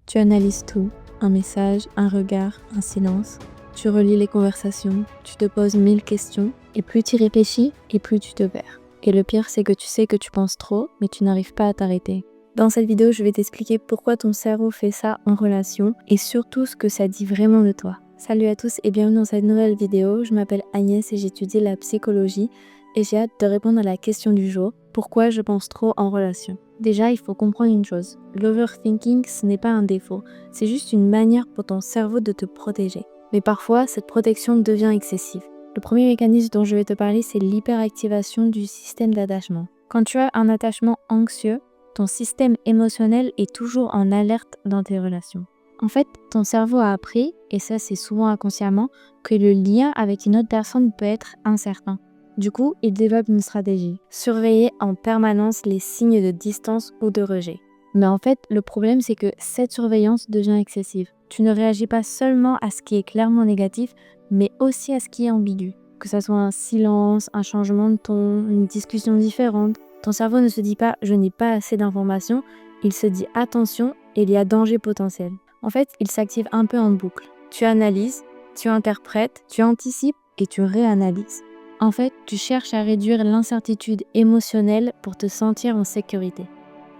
Tu analyses tout, un message, un regard, un silence. Tu relis les conversations, tu te poses 1000 questions, et plus tu réfléchis, et plus tu te perds. Et le pire, c'est que tu sais que tu penses trop, mais tu n'arrives pas à t'arrêter. Dans cette vidéo, je vais t'expliquer pourquoi ton cerveau fait ça en relation, et surtout ce que ça dit vraiment de toi. Salut à tous et bienvenue dans cette nouvelle vidéo. Je m'appelle Agnès et j'étudie la psychologie, et j'ai hâte de répondre à la question du jour, pourquoi je pense trop en relation? Déjà, il faut comprendre une chose, l'overthinking, ce n'est pas un défaut, c'est juste une manière pour ton cerveau de te protéger. Mais parfois, cette protection devient excessive. Le premier mécanisme dont je vais te parler, c'est l'hyperactivation du système d'attachement. Quand tu as un attachement anxieux, ton système émotionnel est toujours en alerte dans tes relations. En fait, ton cerveau a appris, et ça c'est souvent inconsciemment, que le lien avec une autre personne peut être incertain. Du coup, il développe une stratégie. Surveiller en permanence les signes de distance ou de rejet. Mais en fait, le problème c'est que cette surveillance devient excessive. Tu ne réagis pas seulement à ce qui est clairement négatif, mais aussi à ce qui est ambigu. Que ça soit un silence, un changement de ton, une discussion différente. Ton cerveau ne se dit pas « je n'ai pas assez d'informations », il se dit « attention, il y a danger potentiel ». En fait, il s'active un peu en boucle. Tu analyses, tu interprètes, tu anticipes et tu réanalyses. En fait, tu cherches à réduire l'incertitude émotionnelle pour te sentir en sécurité.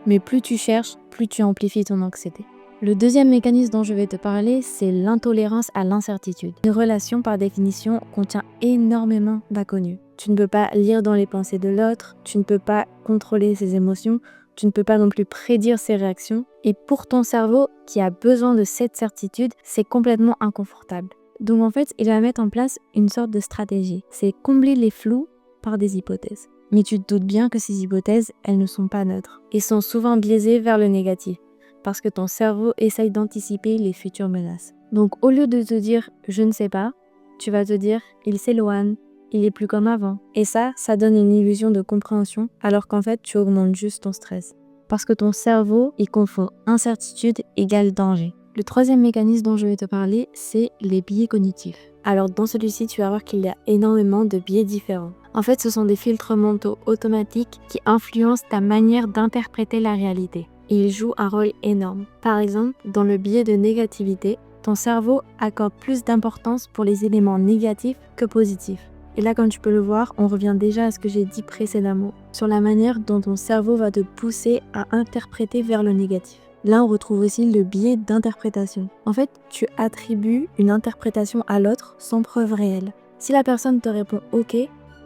Mais plus tu cherches, plus tu amplifies ton anxiété. Le deuxième mécanisme dont je vais te parler, c'est l'intolérance à l'incertitude. Une relation, par définition, contient énormément d'inconnus. Tu ne peux pas lire dans les pensées de l'autre, tu ne peux pas contrôler ses émotions, tu ne peux pas non plus prédire ses réactions. Et pour ton cerveau, qui a besoin de cette certitude, c'est complètement inconfortable. Donc en fait, il va mettre en place une sorte de stratégie. C'est combler les flous par des hypothèses. Mais tu te doutes bien que ces hypothèses, elles ne sont pas neutres. Et sont souvent biaisées vers le négatif. Parce que ton cerveau essaye d'anticiper les futures menaces. Donc au lieu de te dire « je ne sais pas », tu vas te dire « il s'éloigne », « il est plus comme avant ». Et ça donne une illusion de compréhension, alors qu'en fait, tu augmentes juste ton stress. Parce que ton cerveau, il confond incertitude égale danger. Le troisième mécanisme dont je vais te parler, c'est les biais cognitifs. Alors dans celui-ci, tu vas voir qu'il y a énormément de biais différents. En fait, ce sont des filtres mentaux automatiques qui influencent ta manière d'interpréter la réalité. Et ils jouent un rôle énorme. Par exemple, dans le biais de négativité, ton cerveau accorde plus d'importance pour les éléments négatifs que positifs. Et là, comme tu peux le voir, on revient déjà à ce que j'ai dit précédemment, sur la manière dont ton cerveau va te pousser à interpréter vers le négatif. Là, on retrouve aussi le biais d'interprétation. En fait, tu attribues une interprétation à l'autre sans preuve réelle. Si la personne te répond « ok »,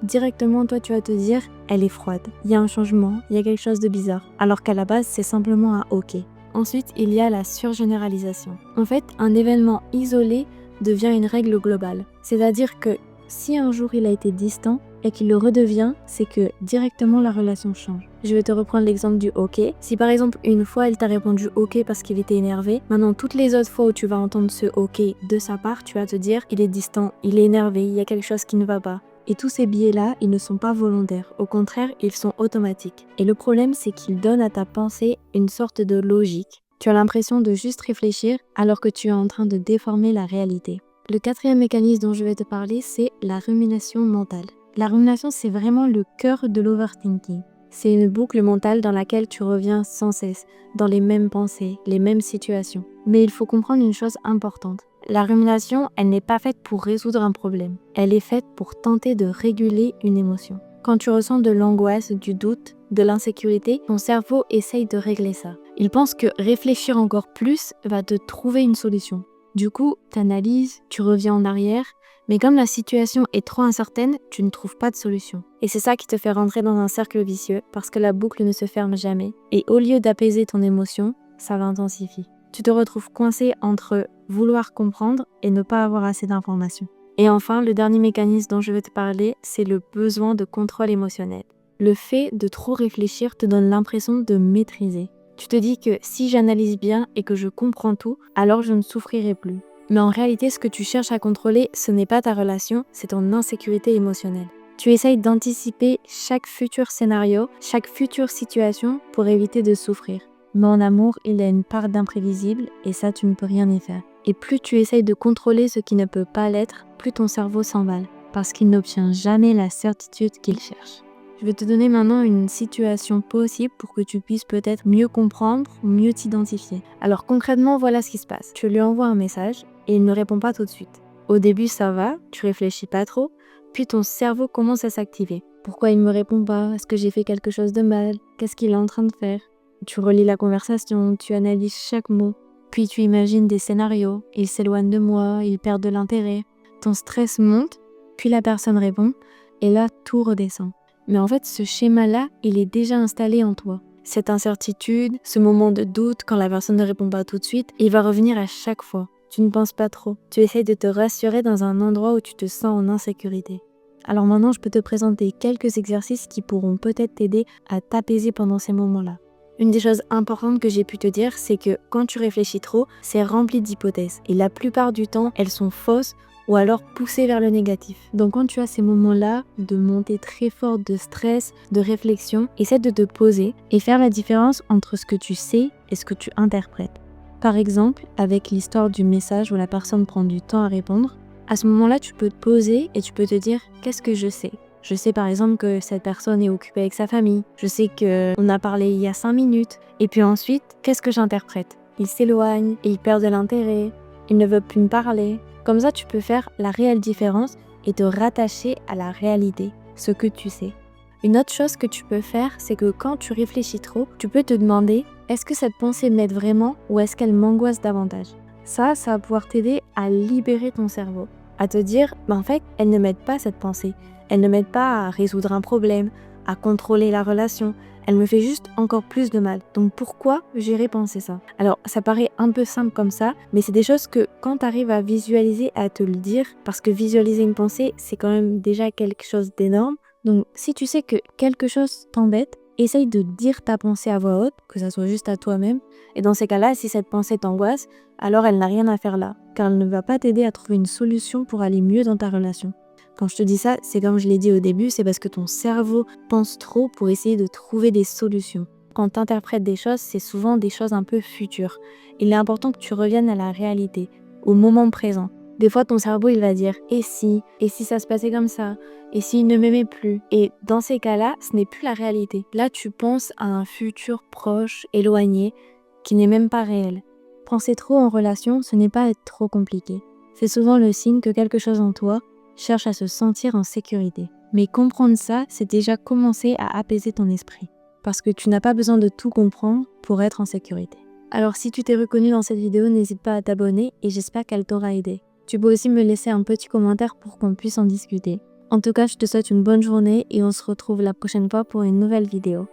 directement, toi, tu vas te dire « elle est froide, il y a un changement, il y a quelque chose de bizarre », alors qu'à la base, c'est simplement un « ok ». Ensuite, il y a la surgénéralisation. En fait, un événement isolé devient une règle globale. C'est-à-dire que si un jour il a été distant et qu'il le redevient, c'est que directement la relation change. Je vais te reprendre l'exemple du ok. Si par exemple une fois il t'a répondu ok parce qu'il était énervé, maintenant toutes les autres fois où tu vas entendre ce ok de sa part, tu vas te dire il est distant, il est énervé, il y a quelque chose qui ne va pas. Et tous ces biais-là, ils ne sont pas volontaires. Au contraire, ils sont automatiques. Et le problème, c'est qu'ils donnent à ta pensée une sorte de logique. Tu as l'impression de juste réfléchir alors que tu es en train de déformer la réalité. Le quatrième mécanisme dont je vais te parler, c'est la rumination mentale. La rumination, c'est vraiment le cœur de l'overthinking. C'est une boucle mentale dans laquelle tu reviens sans cesse, dans les mêmes pensées, les mêmes situations. Mais il faut comprendre une chose importante. La rumination, elle n'est pas faite pour résoudre un problème. Elle est faite pour tenter de réguler une émotion. Quand tu ressens de l'angoisse, du doute, de l'insécurité, ton cerveau essaye de régler ça. Il pense que réfléchir encore plus va te trouver une solution. Du coup, tu analyses, tu reviens en arrière, mais comme la situation est trop incertaine, tu ne trouves pas de solution. Et c'est ça qui te fait rentrer dans un cercle vicieux, parce que la boucle ne se ferme jamais. Et au lieu d'apaiser ton émotion, ça l'intensifie. Tu te retrouves coincé entre vouloir comprendre et ne pas avoir assez d'informations. Et enfin, le dernier mécanisme dont je vais te parler, c'est le besoin de contrôle émotionnel. Le fait de trop réfléchir te donne l'impression de maîtriser. Tu te dis que si j'analyse bien et que je comprends tout, alors je ne souffrirai plus. Mais en réalité, ce que tu cherches à contrôler, ce n'est pas ta relation, c'est ton insécurité émotionnelle. Tu essayes d'anticiper chaque futur scénario, chaque future situation pour éviter de souffrir. Mais en amour, il y a une part d'imprévisible et ça, tu ne peux rien y faire. Et plus tu essayes de contrôler ce qui ne peut pas l'être, plus ton cerveau s'emballe, parce qu'il n'obtient jamais la certitude qu'il cherche. Je vais te donner maintenant une situation possible pour que tu puisses peut-être mieux comprendre, mieux t'identifier. Alors concrètement, voilà ce qui se passe. Tu lui envoies un message et il ne répond pas tout de suite. Au début, ça va, tu réfléchis pas trop, puis ton cerveau commence à s'activer. Pourquoi il me répond pas? Est-ce que j'ai fait quelque chose de mal? Qu'est-ce qu'il est en train de faire? Tu relis la conversation, tu analyses chaque mot, puis tu imagines des scénarios. Il s'éloigne de moi, il perd de l'intérêt. Ton stress monte, puis la personne répond, et là, tout redescend. Mais en fait, ce schéma-là, il est déjà installé en toi. Cette incertitude, ce moment de doute quand la personne ne répond pas tout de suite, il va revenir à chaque fois. Tu ne penses pas trop. Tu essaies de te rassurer dans un endroit où tu te sens en insécurité. Alors maintenant, je peux te présenter quelques exercices qui pourront peut-être t'aider à t'apaiser pendant ces moments-là. Une des choses importantes que j'ai pu te dire, c'est que quand tu réfléchis trop, c'est rempli d'hypothèses. Et la plupart du temps, elles sont fausses ou alors poussées vers le négatif. Donc quand tu as ces moments-là de montée très forte de stress, de réflexion, essaie de te poser et faire la différence entre ce que tu sais et ce que tu interprètes. Par exemple, avec l'histoire du message où la personne prend du temps à répondre, à ce moment-là, tu peux te poser et tu peux te dire « qu'est-ce que je sais ?» Je sais par exemple que cette personne est occupée avec sa famille. Je sais qu'on a parlé il y a 5 minutes. Et puis ensuite, qu'est-ce que j'interprète? Il s'éloigne, il perd de l'intérêt, il ne veut plus me parler. Comme ça, tu peux faire la réelle différence et te rattacher à la réalité, ce que tu sais. Une autre chose que tu peux faire, c'est que quand tu réfléchis trop, tu peux te demander est-ce que cette pensée m'aide vraiment ou est-ce qu'elle m'angoisse davantage? Ça va pouvoir t'aider à libérer ton cerveau, à te dire en fait, elle ne m'aide pas cette pensée. Elle ne m'aide pas à résoudre un problème, à contrôler la relation. Elle me fait juste encore plus de mal. Donc pourquoi j'irais penser ça? Alors ça paraît un peu simple comme ça, mais c'est des choses que quand tu arrives à visualiser, à te le dire, parce que visualiser une pensée, c'est quand même déjà quelque chose d'énorme. Donc si tu sais que quelque chose t'embête, essaye de dire ta pensée à voix haute, que ça soit juste à toi-même. Et dans ces cas-là, si cette pensée t'angoisse, alors elle n'a rien à faire là, car elle ne va pas t'aider à trouver une solution pour aller mieux dans ta relation. Quand je te dis ça, c'est comme je l'ai dit au début, c'est parce que ton cerveau pense trop pour essayer de trouver des solutions. Quand tu interprètes des choses, c'est souvent des choses un peu futures. Il est important que tu reviennes à la réalité, au moment présent. Des fois, ton cerveau, il va dire « et si ça se passait comme ça? Et s'il ne m'aimait plus ?» Et dans ces cas-là, ce n'est plus la réalité. Là, tu penses à un futur proche, éloigné, qui n'est même pas réel. Penser trop en relation, ce n'est pas être trop compliqué. C'est souvent le signe que quelque chose en toi cherche à se sentir en sécurité. Mais comprendre ça, c'est déjà commencer à apaiser ton esprit. Parce que tu n'as pas besoin de tout comprendre pour être en sécurité. Alors si tu t'es reconnu dans cette vidéo, n'hésite pas à t'abonner et j'espère qu'elle t'aura aidé. Tu peux aussi me laisser un petit commentaire pour qu'on puisse en discuter. En tout cas, je te souhaite une bonne journée et on se retrouve la prochaine fois pour une nouvelle vidéo.